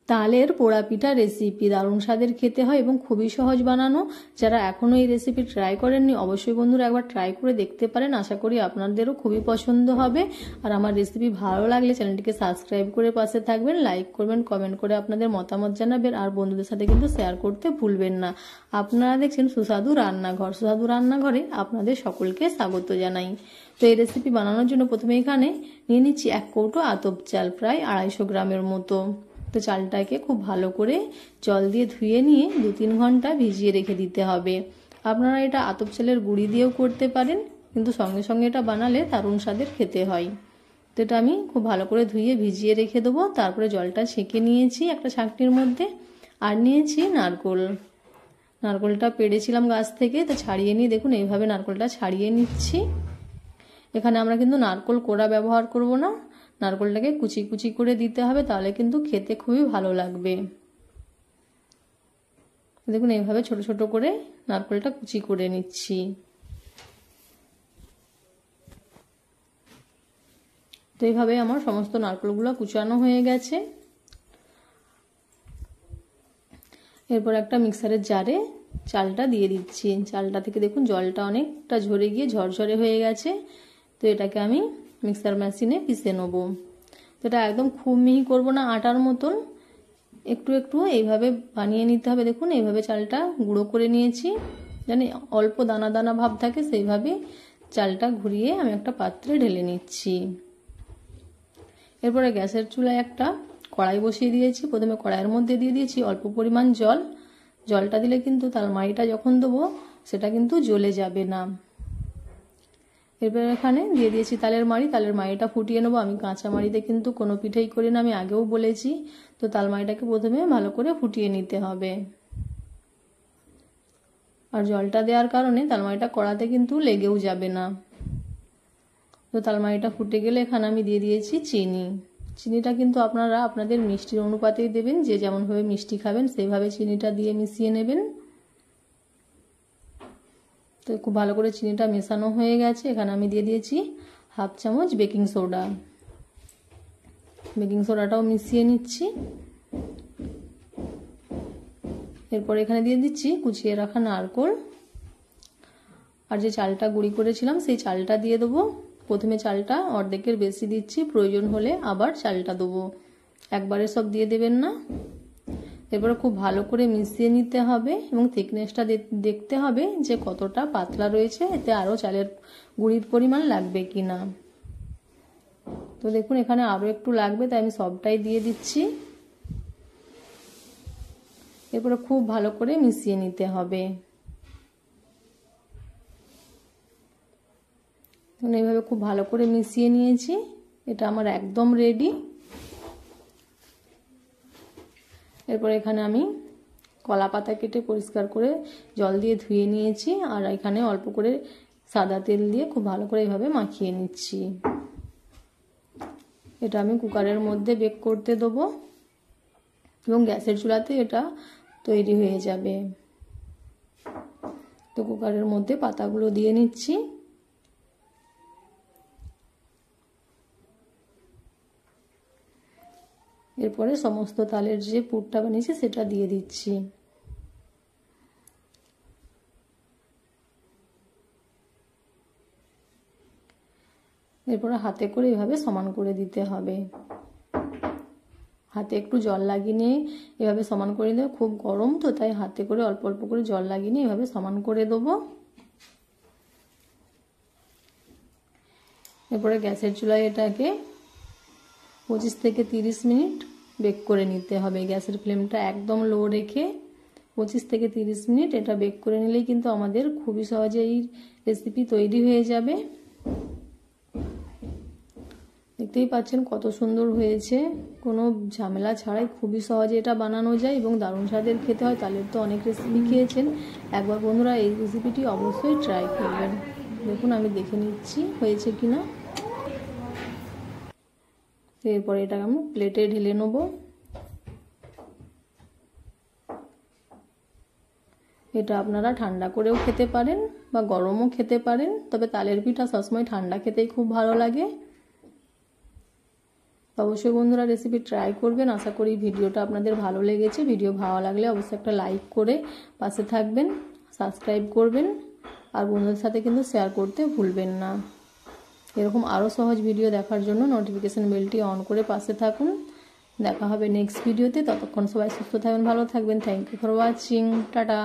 তালের পোড়া পিঠা রেসিপি দারুণ স্বাদের খেতে হয় এবং খুবই সহজ বানানো। যারা এখনো এই রেসিপি ট্রাই করেননি অবশ্যই বন্ধুরা একবার ট্রাই করে দেখতে পারেন। আশা করি আপনাদেরও খুবই পছন্দ হবে। আর আমার রেসিপি ভালো লাগলে চ্যানেলটিকে সাবস্ক্রাইব করে পাশে থাকবেন, লাইক করবেন, কমেন্ট করে আপনাদের মতামত জানাবেন আর বন্ধুদের সাথে কিন্তু শেয়ার করতে ভুলবেন না। আপনারা দেখছেন সুস্বাদু রান্নাঘর। সুস্বাদু রান্নাঘরে আপনাদের সকলকে স্বাগত জানাই। তো এই রেসিপি বানানোর জন্য প্রথমে এখানে নিয়ে নিচ্ছি 1 কৌটো আতপ চাল, প্রায় 250 গ্রামের মতো। তো চালটাকে খুব ভালো করে জল দিয়ে ধুয়ে নিয়ে 2-3 ঘন্টা ভিজিয়ে রেখে দিতে হবে। আপনারা এটা আতপ চালের গুঁড়ি দিয়েও করতে পারেন, কিন্তু সঙ্গে সঙ্গে এটা বানালে দারুণ স্বাদের খেতে হয়। তো এটা আমি খুব ভালো করে ধুয়ে ভিজিয়ে রেখে দেবো। তারপরে জলটা ছেঁকে নিয়েছি একটা ছাঁকনির মধ্যে। আর নিয়েছি নারকোল। নারকোলটা পেড়েছিলাম গাছ থেকে, তো ছাড়িয়ে নিয়ে দেখুন এইভাবে নারকোলটা ছাড়িয়ে নিচ্ছি। এখানে আমরা কিন্তু নারকোল কোড়া ব্যবহার করব না, নারকোলটাকে কুচি কুচি করে দিতে হবে, তাহলে কিন্তু খেতে খুবই ভালো লাগবে। দেখুন এইভাবে ছোট ছোট করে নারকোলটা কুচি করে নিচ্ছি। তো এইভাবে আমার সমস্ত নারকোলগুলো কুচানো হয়ে গেছে। এরপর একটা মিক্সারের জারে চালটা দিয়ে দিচ্ছি। চালটা থেকে দেখুন জলটা অনেকটা ঝরে গিয়ে ঝরঝরে হয়ে গেছে। তো এটাকে আমি মিক্সার মেশিনে পিষে নেব। তো এটা একদম খুব মিহি করব না, আটার মতন একটু একটু এইভাবে বানিয়ে নিতে হবে। দেখুন এইভাবে চালটা গুঁড়ো করে নিয়েছি, জানি অল্প দানা দানা ভাব থাকে, সেইভাবে চালটা ঘুরিয়ে আমি একটা পাত্রে ঢেলে নিচ্ছি। এরপরে গ্যাসের চুলায় একটা কড়াই বসিয়ে দিয়েছি। প্রথমে কড়াইয়ের মধ্যে দিয়ে দিয়েছি অল্প পরিমাণ জল। জলটা দিলে কিন্তু তালমাড়িটা যখন দেবো সেটা কিন্তু জ্বলে যাবে না। এরপর এখানে দিয়ে দিয়েছি তালের মাড়ি। তালের মাড়িটা ফুটিয়ে নেবো। আমি কাঁচা মাড়িতে কিন্তু কোনো পিঠেই করি না, আমি আগেও বলেছি। তো তালমাড়িটাকে প্রথমে ভালো করে ফুটিয়ে নিতে হবে। আর জলটা দেওয়ার কারণে তালমাড়িটা কড়াতে কিন্তু লেগেও যাবে না। তো তালমাড়িটা ফুটে গেলে এখানে আমি দিয়ে দিয়েছি চিনি। চিনিটা কিন্তু আপনারা আপনাদের মিষ্টির অনুপাতেই দেবেন, যে যেমনভাবে মিষ্টি খাবেন সেইভাবে চিনিটা দিয়ে মিশিয়ে নেবেন। তো খুব ভালো করে চিনিটা মেশানো হয়ে গেছে। এখানে আমি দিয়ে দিয়েছি 1/2 চামচ বেকিং সোডা। বেকিং সোডাটাও মিশিয়ে নিচ্ছি। এরপর এখানে দিয়ে দিচ্ছি কুচিয়ে রাখা নারকোল আর যে চালটা গুঁড়ি করেছিলাম সেই চালটা দিয়ে দেবো। প্রথমে চালটা অর্ধেকের বেশি দিচ্ছি, প্রয়োজন হলে আবার চালটা দেবো, একবারে সব দিয়ে দেবেন না। এরপরে খুব ভালো করে মিশিয়ে নিতে হবে এবং থিকনেসটা দেখতে হবে যে কতটা পাতলা রয়েছে, এতে আরও চালের গুঁড়ির পরিমাণ লাগবে কি না। তো দেখুন এখানে আরও একটু লাগবে, তাই আমি সবটাই দিয়ে দিচ্ছি। এরপরে খুব ভালো করে মিশিয়ে নিতে হবে। এইভাবে খুব ভালো করে মিশিয়ে নিয়েছি। এটা আমার একদম রেডি। এরপর এখানে আমি কলা পাতা কেটে পরিষ্কার করে জল দিয়ে ধুয়ে নিয়েছি আর এখানে অল্প করে সাদা তেল দিয়ে খুব ভালো করে এইভাবে মাখিয়ে নিচ্ছি। এটা আমি কুকারের মধ্যে বেক করতে দেবো এবং গ্যাসের চুলাতে এটা তৈরি হয়ে যাবে। তো কুকারের মধ্যে পাতাগুলো দিয়ে নিচ্ছি। এরপরে সমস্ত তালের যে পুরটা বানিয়েছি সেটা দিয়ে দিচ্ছি। এরপরে হাতে করে এভাবে সমান করে দিতে হবে। হাতে একটু জল লাগিয়ে নিয়ে এভাবে সমান করে দেবো। খুব গরম তো তাই হাতে করে অল্প অল্প করে জল লাগিয়ে নিয়ে এভাবে সমান করে দেবো। এরপরে গ্যাসের চুলায় এটাকে 25 থেকে 30 মিনিট বেক করে নিতে হবে। গ্যাসের ফ্লেমটা একদম লো রেখে 25 থেকে 30 মিনিট এটা বেক করে নিলেই কিন্তু আমাদের খুবই সহজে এই রেসিপি তৈরি হয়ে যাবে। দেখতেই পাচ্ছেন কত সুন্দর হয়েছে, কোনো ঝামেলা ছাড়াই খুবই সহজে এটা বানানো যায় এবং দারুণ স্বাদের খেতে হয়। তালের তো অনেক রেসিপি খেয়েছেন, একবার বন্ধুরা এই রেসিপিটি অবশ্যই ট্রাই করবেন। দেখুন আমি দেখে নিচ্ছি হয়েছে কিনা। এরপরে এটা আমি প্লেটে ঢেলে নেব। এটা আপনারা ঠান্ডা করেও খেতে পারেন বা গরমও খেতে পারেন, তবে তালের পিঠা সবসময় ঠান্ডা খেতেই খুব ভালো লাগে। তো অবশ্যই বন্ধুরা রেসিপি ট্রাই করবেন। আশা করি ভিডিওটা আপনাদের ভালো লেগেছে। ভিডিও ভালো লাগলে অবশ্যই একটা লাইক করে পাশে থাকবেন, সাবস্ক্রাইব করবেন, আর বন্ধুদের সাথে কিন্তু শেয়ার করতে ভুলবেন না। এরকম আরও সহজ ভিডিও দেখার জন্য নোটিফিকেশন বেলটি অন করে পাশে থাকুন। দেখা হবে নেক্সট ভিডিওতে। ততক্ষণ সবাই সুস্থ থাকবেন, ভালো থাকবেন। Thank you for watching. Tata.